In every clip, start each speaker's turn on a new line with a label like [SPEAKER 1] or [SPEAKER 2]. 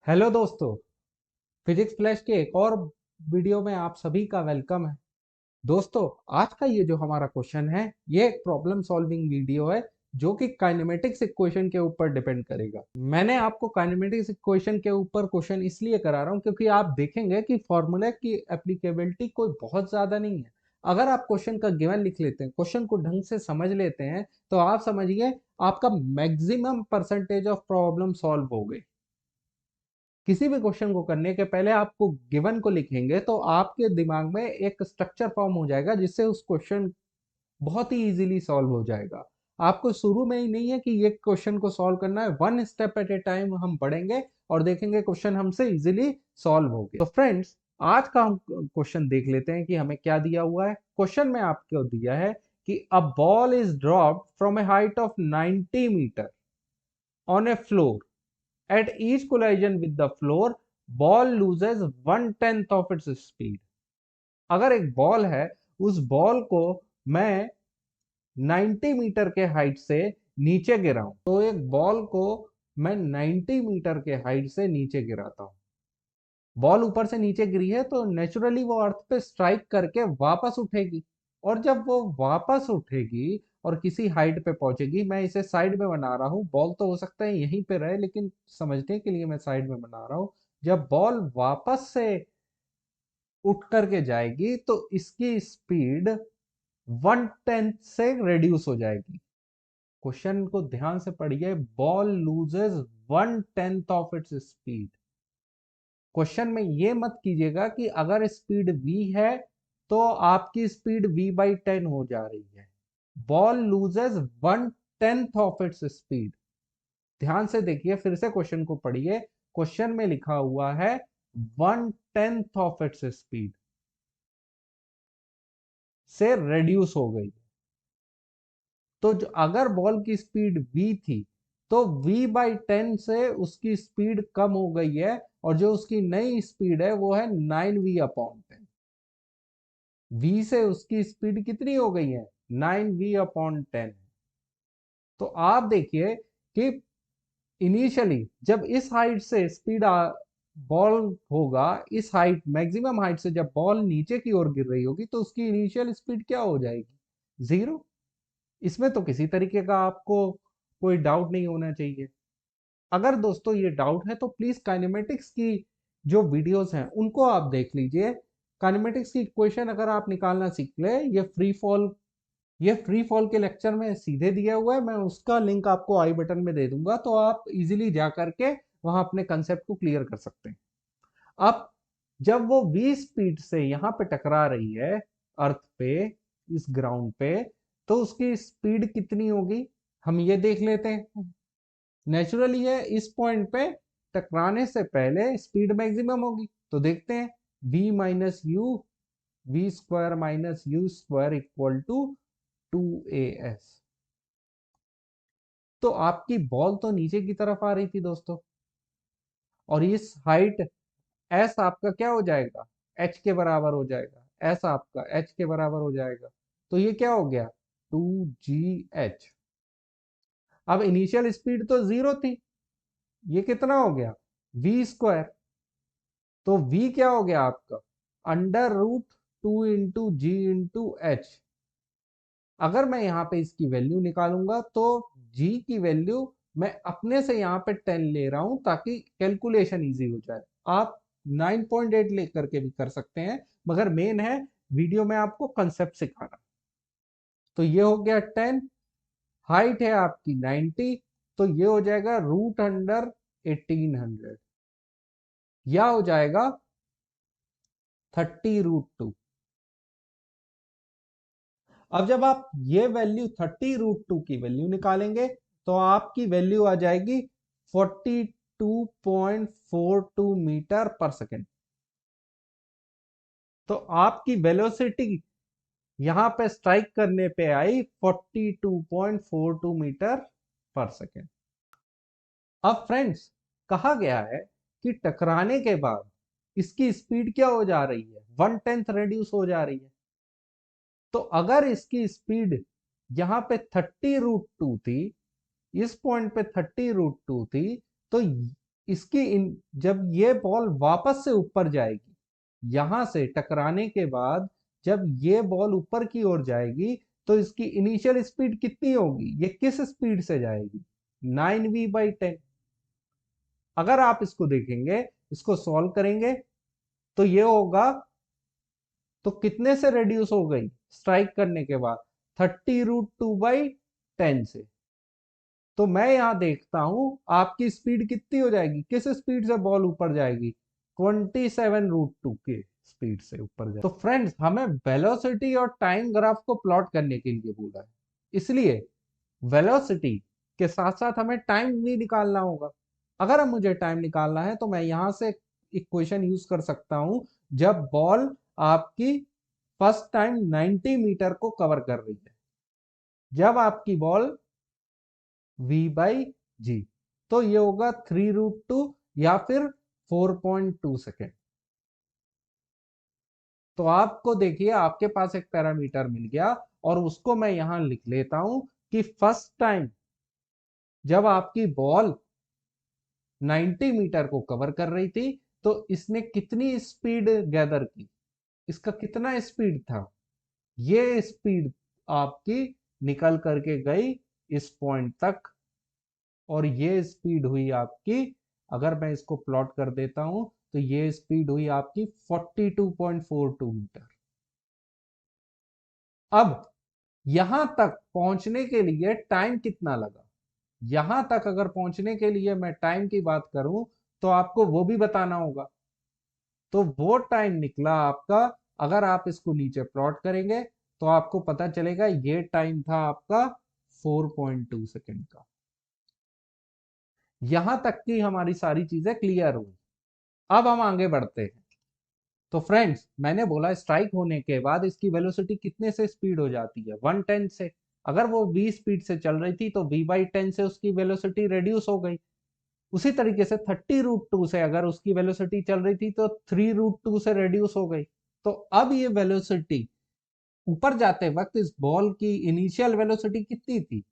[SPEAKER 1] Hello दोस्तों। Physics flash के एक और वीडियो में आप सभी का वेलकम है। दोस्तों, आज का ये जो हमारा क्वेश्चन है, ये एक प्रॉब्लम सॉल्विंग वीडियो है जो कि काइनेमेटिक्स इक्वेशन के ऊपर डिपेंड करेगा। मैंने आपको काइनेमेटिक्स इक्वेशन के ऊपर क्वेश्चन इसलिए करा रहा हूँ क्योंकि आप देखेंगे कि फॉर्मूला की एप्लीकेबिलिटी कोई बहुत ज्यादा नहीं है। अगर आप क्वेश्चन का गिवन लिख लेते हैं, क्वेश्चन को ढंग से समझ लेते हैं, तो आप समझिए आपका maximum percentage of problem solve हो गई। किसी भी क्वेश्चन को करने के पहले आपको गिवन को लिखेंगे तो आपके दिमाग में एक स्ट्रक्चर फॉर्म हो जाएगा जिससे उस क्वेश्चन बहुत ही इजीली सॉल्व हो जाएगा। आपको शुरू में ही नहीं है कि ये क्वेश्चन को सॉल्व करना है, one step at A time हम पढ़ेंगे और देखेंगे क्वेश्चन हमसे इजीली सॉल्व हो गया। तो फ्रेंड्स, आज का हम क्वेश्चन देख लेते हैं कि हमें क्या दिया हुआ है। क्वेश्चन में आपको दिया है कि a ball is dropped from a height of 90 metre on a floor. At each collision with the floor, ball loses 1/10 of its speed. अगर एक बॉल है, उस बॉल को मैं 90 मीटर के हाइट से नीचे गिराऊं, तो एक बॉल को मैं 90 मीटर के हाइट से नीचे गिराता हूं। बॉल ऊपर से नीचे गिरी है तो नेचुरली वो अर्थ पे स्ट्राइक करके वापस उठेगी, और जब वो वापस उठेगी और किसी हाइट पे पहुंचेगी, मैं इसे साइड में बना रहा हूँ, बॉल तो हो सकता है यहीं पे रहे लेकिन समझने के लिए मैं साइड में बना रहा हूँ। जब बॉल वापस से उठ करके जाएगी तो इसकी स्पीड 1/10 से रिड्यूस हो जाएगी। क्वेश्चन को ध्यान से पढ़िए, ball loses 1/10 of its speed. Question में ये मत कीजिएगा कि अगर स्पीड v है तो आपकी स्पीड v/10 हो जा रही है। Ball loses 1/10 of its speed. ध्यान से देखिए, फिर से क्वेश्चन को पढ़िए। क्वेश्चन में लिखा हुआ है 1/10 ऑफ इट्स स्पीड से रेड्यूस हो गई। तो अगर बॉल की स्पीड v थी तो v/10 से उसकी स्पीड कम हो गई है, और जो उसकी नई स्पीड है वो है 9v/10। v से उसकी स्पीड कितनी हो गई है? 9v/10। तो आप देखिए कि इनिशियली जब इस हाइट से स्पीड बॉल होगा, इस हाइट मैक्सिमम हाइट से जब बॉल नीचे की ओर गिर रही होगी तो उसकी इनिशियल स्पीड क्या हो जाएगी? 0। इसमें तो किसी तरीके का आपको कोई डाउट नहीं होना चाहिए। अगर दोस्तों ये डाउट है तो प्लीज काइनेमेटिक्स की जो वीडियोस हैं उनको आप देख लीजिए। काइनेमेटिक्स की इक्वेशन अगर आप निकालना सीख ले, ये फ्री फॉल के लेक्चर में सीधे दिया हुआ है, मैं उसका लिंक आपको आई बटन में दे दूंगा, तो आप इजीली जा करके वहां अपने कंसेप्ट को क्लियर कर सकते हैं। अब जब वो v स्पीड से यहां पे टकरा रही है अर्थ पे, इस ग्राउंड पे, तो उसकी स्पीड कितनी होगी हम ये देख लेते हैं। नेचुरली है, इस पॉइंट पे टकराने से पहले स्पीड मैक्सिमम होगी, तो देखते हैं। v-u v² - u² equal to 2as। तो आपकी बॉल तो नीचे की तरफ आ रही थी दोस्तों, और इस हाइट एस आपका क्या हो जाएगा? एच के बराबर हो जाएगा। एस आपका एच के बराबर हो जाएगा। तो ये क्या हो गया? 2gh। अब इनिशियल स्पीड तो 0 थी, ये कितना हो गया? v²। तो v क्या हो गया आपका? √2 × g × h। अगर मैं यहाँ पे इसकी वैल्यू निकालूंगा तो g की वैल्यू मैं अपने से यहाँ पे 10 ले रहा हूं ताकि कैलकुलेशन इजी हो जाए। आप 9.8 लेकर के भी कर सकते हैं, मगर मेन है वीडियो में आपको कंसेप्ट सिखाना। तो ये हो गया 10, हाइट है आपकी 90, तो ये हो जाएगा √1800, या हो जाएगा 30√2। अब जब आप ये वैल्यू 30√2 की वैल्यू निकालेंगे तो आपकी वैल्यू आ जाएगी 42.42 मीटर पर सेकेंड। तो आपकी वेलोसिटी यहां पे स्ट्राइक करने पे आई 42.42 मीटर पर सेकेंड। अब फ्रेंड्स, कहा गया है कि टकराने के बाद इसकी स्पीड क्या हो जा रही है? 1/10 रेड्यूस हो जा रही है। तो अगर इसकी स्पीड यहां पे 30√2 थी, इस पॉइंट पे 30√2 थी, तो जब ये बॉल वापस से ऊपर जाएगी, यहां से टकराने के बाद जब ये बॉल ऊपर की ओर जाएगी तो इसकी इनिशियल स्पीड कितनी होगी, ये किस स्पीड से जाएगी, 9v/10। अगर आप इसको देखेंगे, इसको सॉल्व करेंगे तो ये होगा, तो कितने से रेड्यूस हो गई स्ट्राइक करने के बाद, 30√2/10 से। तो मैं यहां देखता हूं आपकी स्पीड कितनी हो जाएगी, किस स्पीड से बॉल ऊपर जाएगी, 27√2 के स्पीड से ऊपर जाएगी। तो फ्रेंड्स, हमें वेलोसिटी और टाइम ग्राफ को प्लॉट करने के लिए बोला है, इसलिए वेलोसिटी के साथ साथ हमें टाइम भी निकालना होगा। अगर अब मुझे टाइम निकालना है तो मैं यहां से इक्वेशन यूज कर सकता हूं, जब बॉल आपकी फर्स्ट टाइम 90 मीटर को कवर कर रही है, जब आपकी बॉल v/g, तो ये होगा 3√2 या फिर 4.2 सेकेंड। तो आपको देखिए, आपके पास एक पैरामीटर मिल गया और उसको मैं यहां लिख लेता हूं कि फर्स्ट टाइम जब आपकी बॉल 90 मीटर को कवर कर रही थी तो इसने कितनी स्पीड गैदर की, इसका कितना स्पीड था, ये स्पीड आपकी निकल करके गई इस पॉइंट तक, और ये स्पीड हुई आपकी, अगर मैं इसको प्लॉट कर देता हूं तो ये स्पीड हुई आपकी 42.42 मीटर। अब यहां तक पहुंचने के लिए टाइम कितना लगा, यहां तक अगर पहुंचने के लिए मैं टाइम की बात करूं तो आपको वो भी बताना होगा। तो वो टाइम निकला आपका, अगर आप इसको नीचे प्लॉट करेंगे तो आपको पता चलेगा ये टाइम था आपका 4.2 सेकेंड का। यहां तक की हमारी सारी चीजें क्लियर हुई। अब हम आगे बढ़ते हैं। तो फ्रेंड्स, मैंने बोला स्ट्राइक होने के बाद इसकी वेलोसिटी कितने से स्पीड हो जाती है, 110 से। अगर वो v स्पीड से चल रही थी तो v/10 से उसकी वेलोसिटी रेड्यूस हो गई। उसी तरीके से 30√2 से अगर उसकी वेलोसिटी चल रही थी तो 3√2 से रेड्यूस हो गई। तो अब ये वेलोसिटी ऊपर जाते वक्त इस बॉल की इनिशियल वेलोसिटी कितनी थी,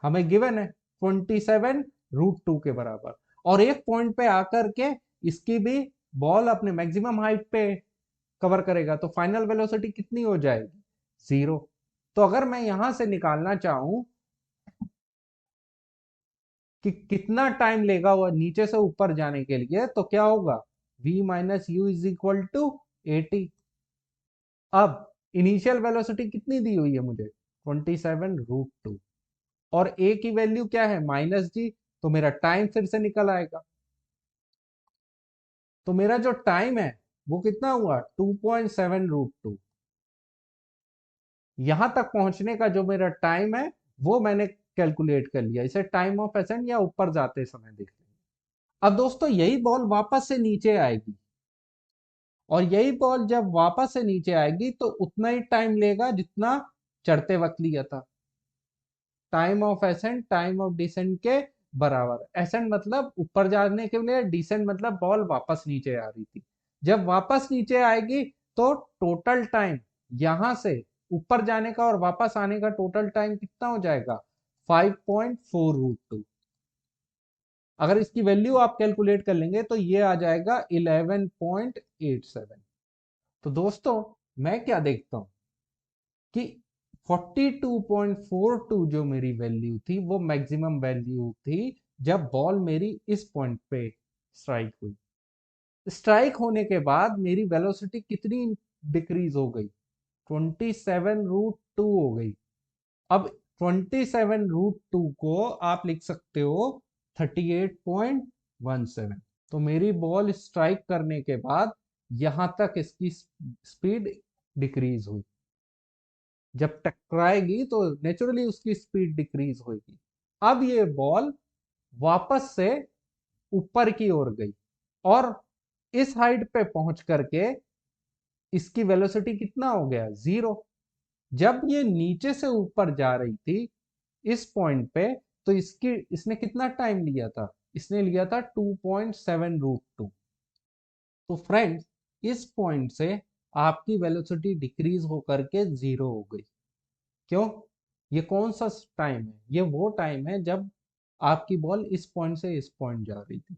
[SPEAKER 1] हमें गिवन है 27√2 के बराबर। और एक पॉइंट पे आकर के इसकी भी बॉल अपने मैक्सिमम हाइट पे कवर करेगा, तो फाइनल वेलोसिटी कितनी हो जाएगी, 0। तो अगर मैं यहां से निकालना चाहूं कि कितना टाइम लेगा वो नीचे से ऊपर जाने के लिए, तो क्या होगा, v - u = 80। अब इनिशियल वेलोसिटी कितनी दी हुई है मुझे, 27√2, और a की वैल्यू क्या है, -g, तो मेरा टाइम फिर से निकल आएगा। तो मेरा जो टाइम है वो कितना हुआ, 2.7√2। यहां तक पहुंचने का जो मेरा टाइम है वो मैंने कैलकुलेट कर लिया, इसे टाइम ऑफ एसेंट या ऊपर जाते समय देख लेंगे। अब दोस्तों, यही बॉल वापस से नीचे आएगी, और यही बॉल जब वापस से नीचे आएगी तो उतना ही टाइम लेगा जितना चढ़ते वक्त लिया था। Time of ascent time of descent के बराबर। एसेंट मतलब ऊपर जाने के लिए, डिसेंट मतलब बॉल वापस नीचे आ रही थी। जब वापस नीचे आएगी तो टोटल टाइम यहां से ऊपर जाने का और वापस आने का टोटल टाइम कितना हो जाएगा, 5.4√2। अगर इसकी वैल्यू आप कैलकुलेट कर लेंगे तो ये आ जाएगा 11.87। तो दोस्तों, मैं क्या देखता हूं कि 42.42 जो मेरी वैल्यू थी वो मैक्सिमम वैल्यू थी जब बॉल मेरी इस पॉइंट पे स्ट्राइक हुई। स्ट्राइक होने के बाद मेरी वेलोसिटी कितनी डिक्रीज हो गई, 27√2 हो गई। अब 27√2 को आप लिख सकते हो 38.17। तो मेरी बॉल स्ट्राइक करने के बाद यहां तक इसकी स्पीड डिक्रीज हुई। जब टकराएगी तो नेचुरली उसकी स्पीड डिक्रीज होगी। अब ये बॉल वापस से ऊपर की ओर गई और इस हाइट पे पहुंच करके इसकी वेलोसिटी कितना हो गया, 0। जब ये नीचे से ऊपर जा रही थी इस पॉइंट पे, तो इसने कितना टाइम लिया था, इसने लिया था 2.7√2। तो फ्रेंड्स, इस पॉइंट से आपकी वेलोसिटी डिक्रीज होकर के 0 हो गई। क्यों, ये कौन सा टाइम है, ये वो टाइम है जब आपकी बॉल इस पॉइंट से इस पॉइंट जा रही थी,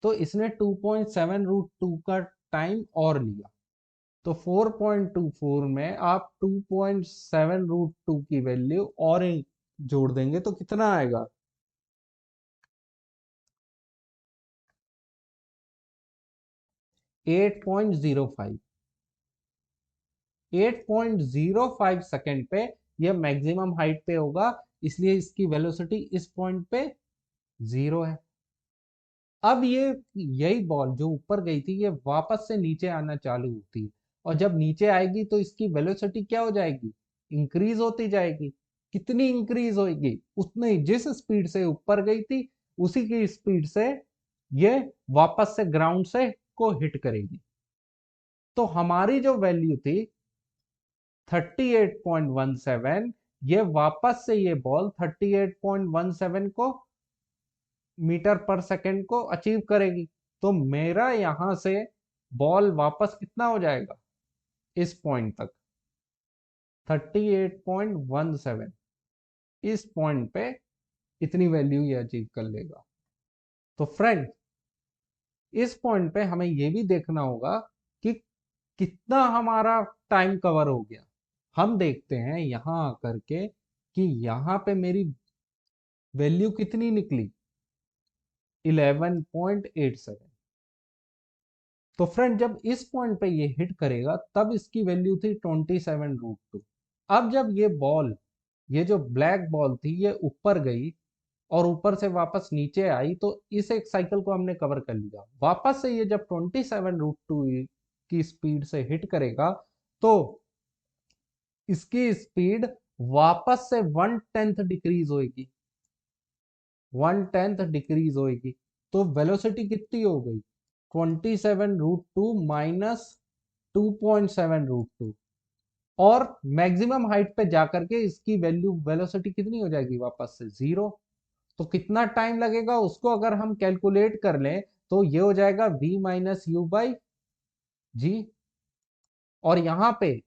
[SPEAKER 1] तो इसने 2.7 रूट 2 का टाइम और लिया। तो 4.24 में आप 2.7 रूट 2 की वैल्यू और जोड़ देंगे तो कितना आएगा? 8.05। 8.05 सेकेंड पे यह मैक्सिमम हाइट पे होगा, इसलिए इसकी वेलोसिटी इस पॉइंट पे 0 है। अब ये यही बॉल जो ऊपर गई थी ये वापस से नीचे आना चालू होती है, और जब नीचे आएगी तो इसकी वेलोसिटी क्या हो जाएगी? इंक्रीज होती जाएगी। कितनी इंक्रीज होगी? उतनी जिस स्पीड से ऊपर गई थी उसी की स्पीड से ये वापस से ग्राउंड से को हिट करेगी। तो हमारी जो वैल्यू थी 38.17, ये वापस से ये बॉल 38.17 को मीटर पर सेकंड को अचीव करेगी। तो मेरा यहां से बॉल वापस कितना हो जाएगा इस पॉइंट तक? 38.17। इस पॉइंट पे इतनी वैल्यू ये अचीव कर लेगा। तो फ्रेंड, इस पॉइंट पे हमें ये भी देखना होगा कि कितना हमारा टाइम कवर हो गया। हम देखते हैं यहां आकर के कि यहां पे मेरी वैल्यू कितनी निकली? 11.87। तो फ्रेंड, जब इस पॉइंट पे ये हिट करेगा तब इसकी वैल्यू थी 27 रूट 2। अब जब ये बॉल, ये जो ब्लैक बॉल थी, ये ऊपर गई और ऊपर से वापस नीचे आई, तो इस एक साइकिल को हमने कवर कर लिया। वापस से ये जब 27 रूट 2 की स्पीड से हिट करेगा तो इसकी स्पीड वापस से 1/10 डिक्रीज होगी। 1/10 डिक्रीज होगी। तो वेलोसिटी कितनी हो गई? 27 रूट 2 माइनस 2.7 रूट 2। और मैक्सिमम हाइट पे जाकर के इसकी वैल्यू वेलोसिटी कितनी हो जाएगी? वापस से 0। तो कितना टाइम लगेगा उसको अगर हम कैलकुलेट कर लें तो ये हो जाएगा v minus u by g. और यहां पे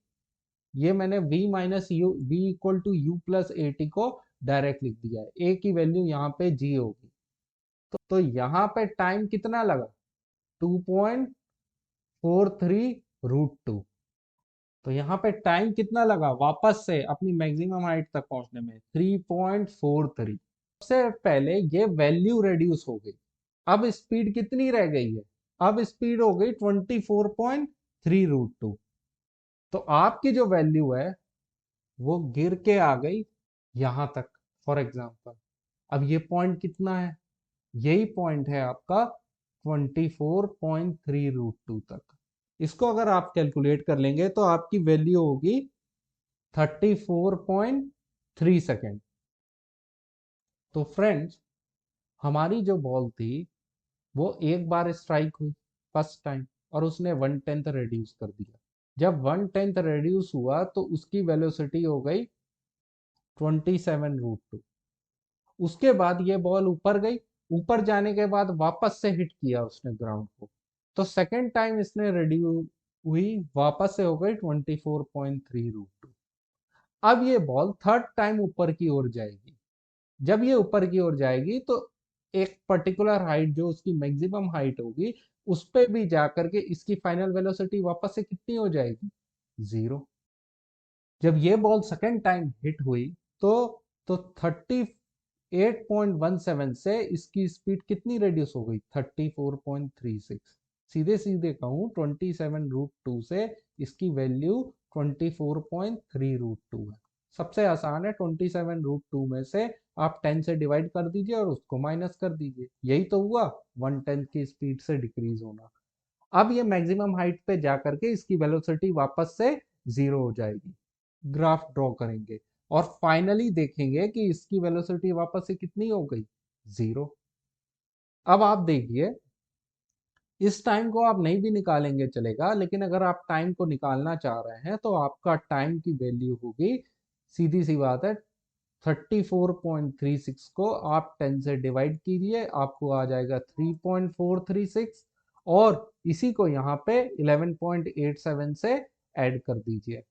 [SPEAKER 1] ये मैंने v minus u, v equal to u plus a t को डायरेक्ट लिख दिया है। a की वैल्यू यहाँ पे g होगी। तो यहाँ पे टाइम कितना लगा? 2.43 रूट 2। तो यहाँ पे टाइम कितना लगा वापस से अपनी मैक्सिमम हाइट तक पहुंचने में? 3.43। सबसे पहले ये वैल्यू रेड्यूस हो गई। अब स्पीड कितनी रह गई है? अब स्पीड हो गई 24.3 रूट 2। तो आपकी जो वैल्यू है वो गिर के आ गई यहां तक। फॉर एग्जाम्पल, अब ये पॉइंट कितना है? यही पॉइंट है आपका 24.3 रूट 2 तक। इसको अगर आप कैलकुलेट कर लेंगे तो आपकी वैल्यू होगी 34.3 सेकेंड। तो फ्रेंड्स, हमारी जो बॉल थी वो एक बार स्ट्राइक हुई फर्स्ट टाइम और उसने 1/10 रिड्यूस कर दिया। जब 1/10 रिड्यूस हुआ तो उसकी वेलोसिटी हो गई 27 रूट 2। उसके बाद ये बॉल ऊपर गई। ऊपर जाने के बाद वापस से हिट किया उसने ग्राउंड को, तो सेकेंड टाइम इसने रिड्यूस हुई, वापस से हो गई 24.3 रूट 2। अब ये बॉल थर्ड टाइम ऊपर की ओर जाएगी। जब ये ऊपर की ओर जाएगी तो एक पर्टिकुलर हाइट जो उसकी मैक्सिमम हाइट होगी उस पे भी जाकर के इसकी फाइनल वेलोसिटी वापस से कितनी हो जाएगी? 0। जब ये बॉल सेकेंड टाइम हिट हुई तो 38.17 से इसकी स्पीड कितनी रेड्यूस हो गई? 34.36। सीधे सीधे कहूं 27 रूट 2 से इसकी वैल्यू 24.3 रूट 2 है। सबसे आसान है, 27 रूट 2 में से आप 10 से डिवाइड कर दीजिए और उसको माइनस कर दीजिए। यही तो हुआ 1/10 की स्पीड से डिक्रीज होना। अब ये मैक्सिमम हाइट पे जाकर के इसकी वेलोसिटी वापस से 0 हो जाएगी। ग्राफ ड्रॉ करेंगे और फाइनली देखेंगे कि इसकी वेलोसिटी वापस से कितनी हो गई? 0। अब आप देखिए, इस टाइम को आप नहीं भी निकालेंगे चलेगा, लेकिन अगर आप टाइम को निकालना चाह रहे हैं तो आपका टाइम की वैल्यू होगी, सीधी सी बात है, 34.36 को आप 10 से डिवाइड कीजिए, आपको आ जाएगा 3.436, और इसी को यहाँ पे 11.87 से ऐड कर दीजिए।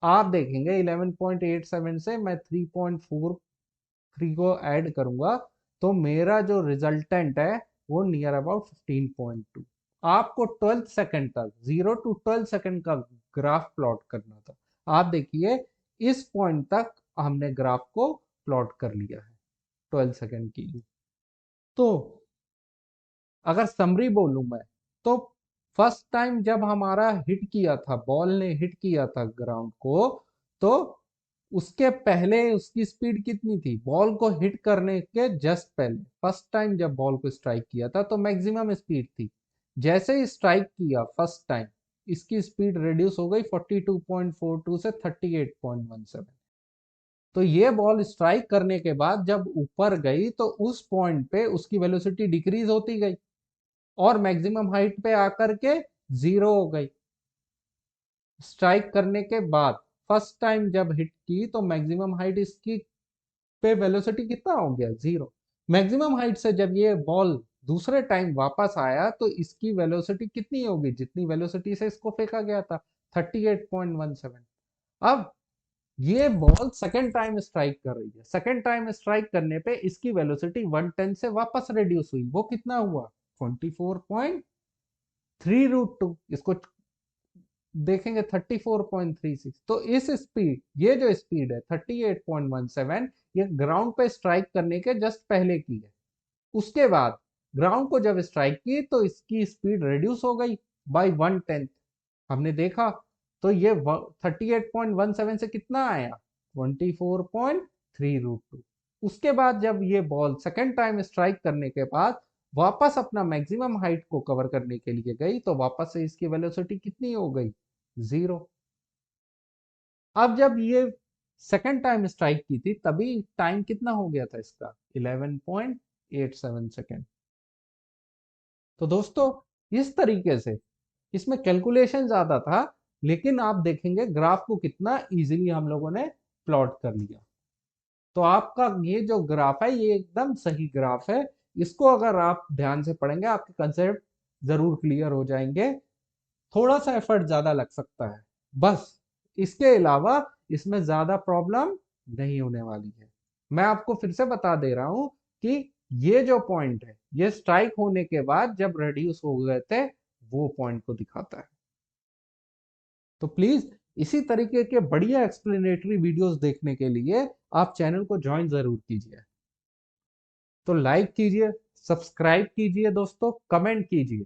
[SPEAKER 1] आप देखेंगे 11.87 से मैं 3.43 को ऐड करूंगा तो मेरा जो रिजल्टेंट है वो नियर अबाउट 15.2। आपको 12 सेकंड तक 0 to 12 सेकंड का ग्राफ प्लॉट करना था। आप देखिए इस पॉइंट तक हमने ग्राफ को प्लॉट कर लिया है 12 सेकंड की। तो अगर समरी बोलूं मैं, तो फर्स्ट टाइम जब हमारा हिट किया था, बॉल ने हिट किया था ग्राउंड को, तो उसके पहले उसकी स्पीड कितनी थी? बॉल को हिट करने के जस्ट पहले फर्स्ट टाइम जब बॉल को स्ट्राइक किया था तो मैक्सिमम स्पीड थी। जैसे ही स्ट्राइक किया फर्स्ट टाइम, इसकी स्पीड रिड्यूस हो गई 42.42 से 38.17। तो ये बॉल स्ट्राइक करने के बाद जब ऊपर गई तो उस पॉइंट पे उसकी वेलोसिटी डिक्रीज होती गई और मैक्सिमम हाइट पे आकर के 0 हो गई। स्ट्राइक करने के बाद फर्स्ट टाइम जब हिट की तो मैक्सिमम हाइट इसकी पे वेलोसिटी कितना हो गया? 0। मैक्सिमम हाइट से जब ये बॉल दूसरे टाइम वापस आया तो इसकी वेलोसिटी कितनी होगी? जितनी वेलोसिटी से इसको फेंका गया था, 38.17। अब ये बॉल सेकेंड टाइम स्ट्राइक कर रही है। सेकेंड टाइम स्ट्राइक करने पे इसकी वेलोसिटी 110 से वापस रिड्यूस हुई। वो कितना हुआ? 24.3√2। इसको देखेंगे 34.36। तो इस स्पीड, ये जो स्पीड है 38.17, ये ग्राउंड पे स्ट्राइक करने के जस्ट पहले की है। उसके बाद ग्राउंड को जब स्ट्राइक की तो इसकी स्पीड रिड्यूस हो गई बाय 1/10। हमने देखा तो ये 38.17 से कितना आया? 24.3√2। उसके बाद जब ये बॉल सेकेंड टाइम स्ट्राइक करने के बाद वापस अपना मैक्सिमम हाइट को कवर करने के लिए गई तो वापस से इसकी वेलोसिटी कितनी हो गई? 0। अब जब ये सेकेंड टाइम स्ट्राइक की थी तभी टाइम कितना हो गया था इसका? 11.87 सेकेंड। तो दोस्तों इस तरीके से इसमें कैलकुलेशन ज्यादा था, लेकिन आप देखेंगे ग्राफ को कितना इजीली हम लोगों ने प्लॉट कर लिया। तो आपका ये जो ग्राफ है ये एकदम सही ग्राफ है। इसको अगर आप ध्यान से पढ़ेंगे आपके कंसेप्ट जरूर क्लियर हो जाएंगे। थोड़ा सा एफर्ट ज्यादा लग सकता है बस, इसके अलावा इसमें ज्यादा प्रॉब्लम नहीं होने वाली है। मैं आपको फिर से बता दे रहा हूं कि ये जो पॉइंट है ये स्ट्राइक होने के बाद जब रिड्यूस हो गए थे वो पॉइंट को दिखाता है। तो प्लीज इसी तरीके के बढ़िया एक्सप्लेनेटरी वीडियोस देखने के लिए आप चैनल को ज्वाइन जरूर कीजिए। तो लाइक कीजिए, सब्सक्राइब कीजिए दोस्तों, कमेंट कीजिए,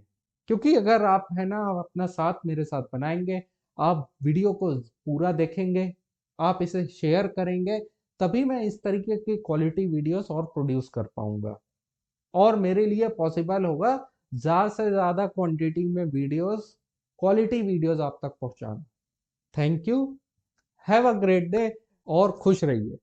[SPEAKER 1] क्योंकि अगर आप है ना अपना साथ मेरे साथ बनाएंगे, आप वीडियो को पूरा देखेंगे, आप इसे शेयर करेंगे, तभी मैं इस तरीके की क्वालिटी वीडियोस और प्रोड्यूस कर पाऊंगा और मेरे लिए पॉसिबल होगा ज़्यादा से ज़्यादा क्वांटिटी में वीडियोस, क्वालिटी वीडियोस आप तक पहुंचाना। Thank you, have a great day और खुश रहिए।